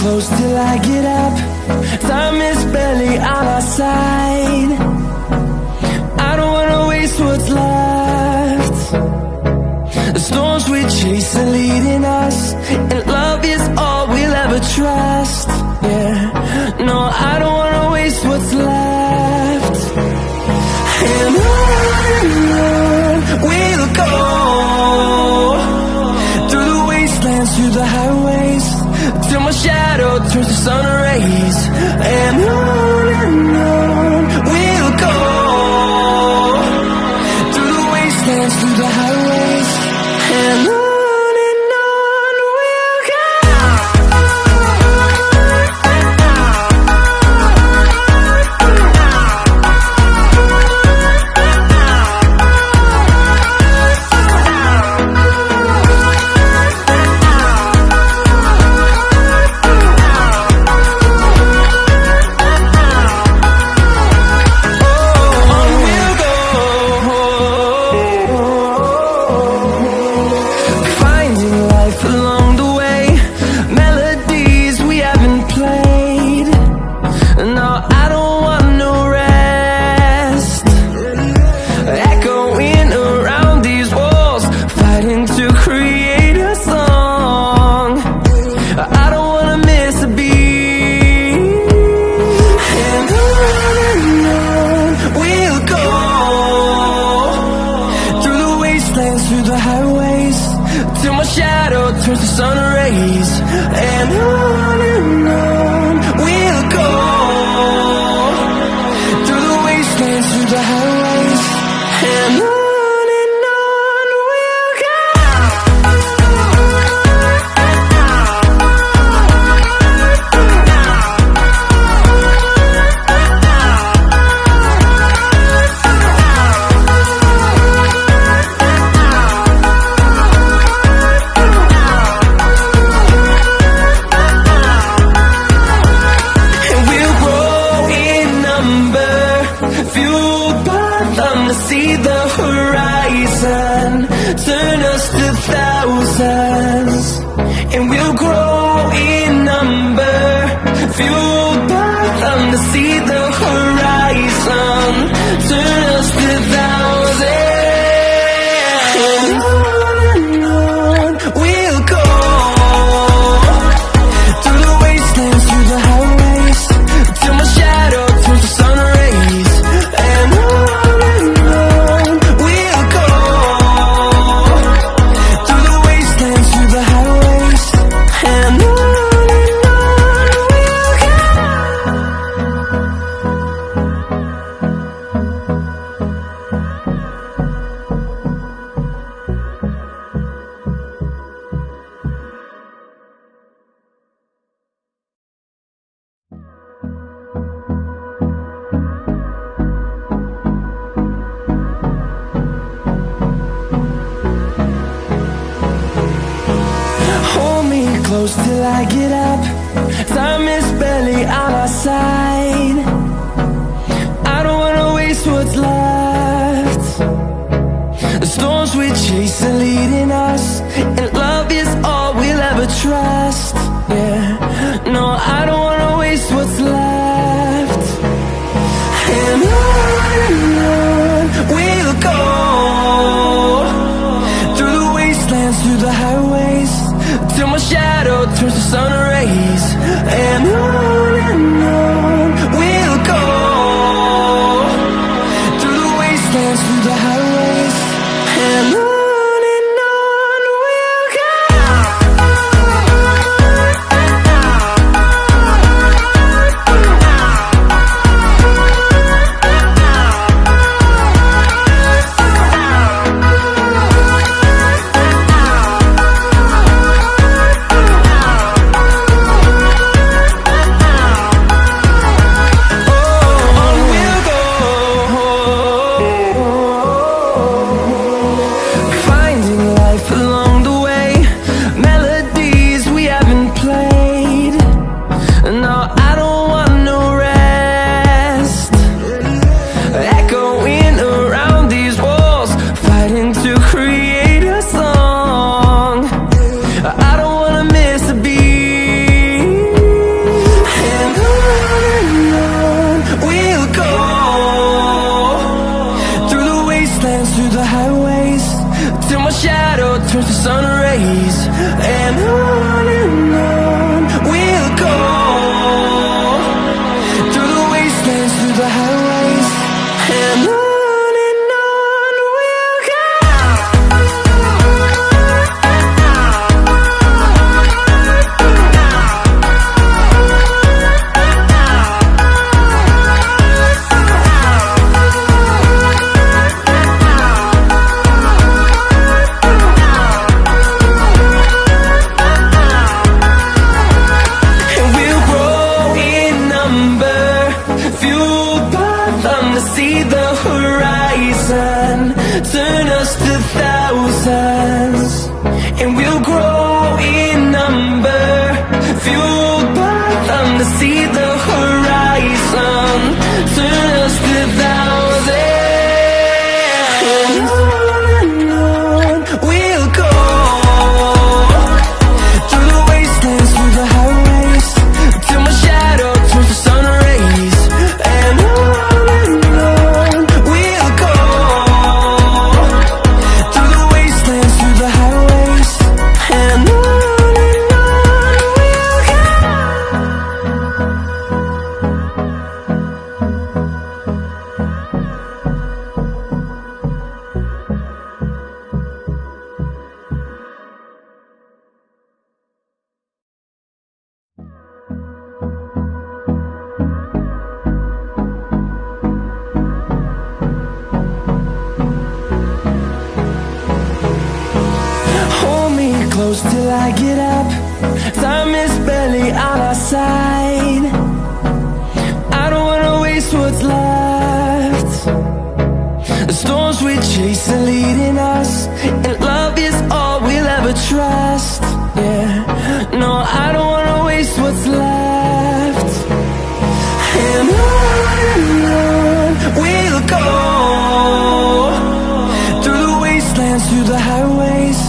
close till I get up. Time is barely on our side. I don't wanna waste what's left. The storms we chase are leading us, and love is all we'll ever trust. Yeah, no, I don't wanna waste what's left. And on we'll go, through the wastelands, through the highways, till my shadow turns to sun rays. And on we'll go, through the wastelands, through the highways, and on we'll go. Turns to sun rays, and on we'll go, through the wastelands, through the highways, and on we'll go. See the horizon, turn us to thousands, and we'll grow in number, fueled by them to see the horizon, turn us to thousands. And on we'll go, through the wastelands, through the highways, till my shadow turns to sun rays. And close till I get up. Time is barely on our side. I don't wanna waste what's left. The storms we chase are leading us, and love is all we'll ever trust. Yeah, no, I don't wanna waste what's left. And on we'll go, through the wastelands, through the highways, till my shadow turns to sun rays. And on we'll go, through the wastelands, through the highways, and on the highways, and on we'll go. And we'll grow in number, fueled by them to see the horizon, turn us to thousands. And we'll grow in number, fueled by them to see the horizon, turn us to thousands. And on we'll go, through the wastelands, through the highways, till my shadow turns to sun rays. And on we'll go, through the wastelands, through the highways, and on we'll go. Hold me close till I get up. Time is barely on our side. I don't wanna waste what's left. The storms we chase are leading us, and love is all we'll ever trust. Yeah, no, I don't wanna waste what's left. And on we'll go, through the wastelands, through the highways,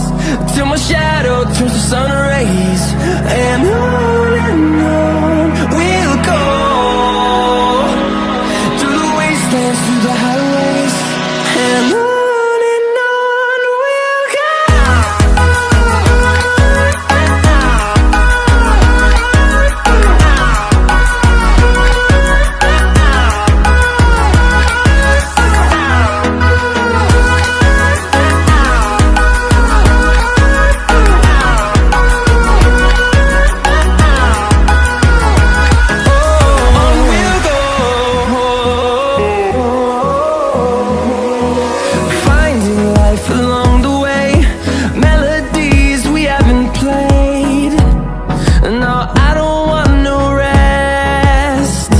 till my shadow turns to sun rays. And on we'll go, through the wastelands, through the highways, and on we'll go. Finding life along the way, melodies we haven't played. No, I don't want no rest.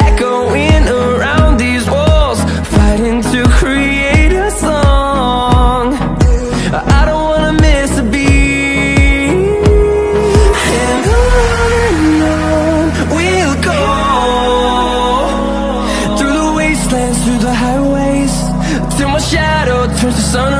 Echoing around these walls, fighting to create a song. I don't wanna miss a beat. And on we'll go, through the wastelands, through the highways, till my shadow turns to sun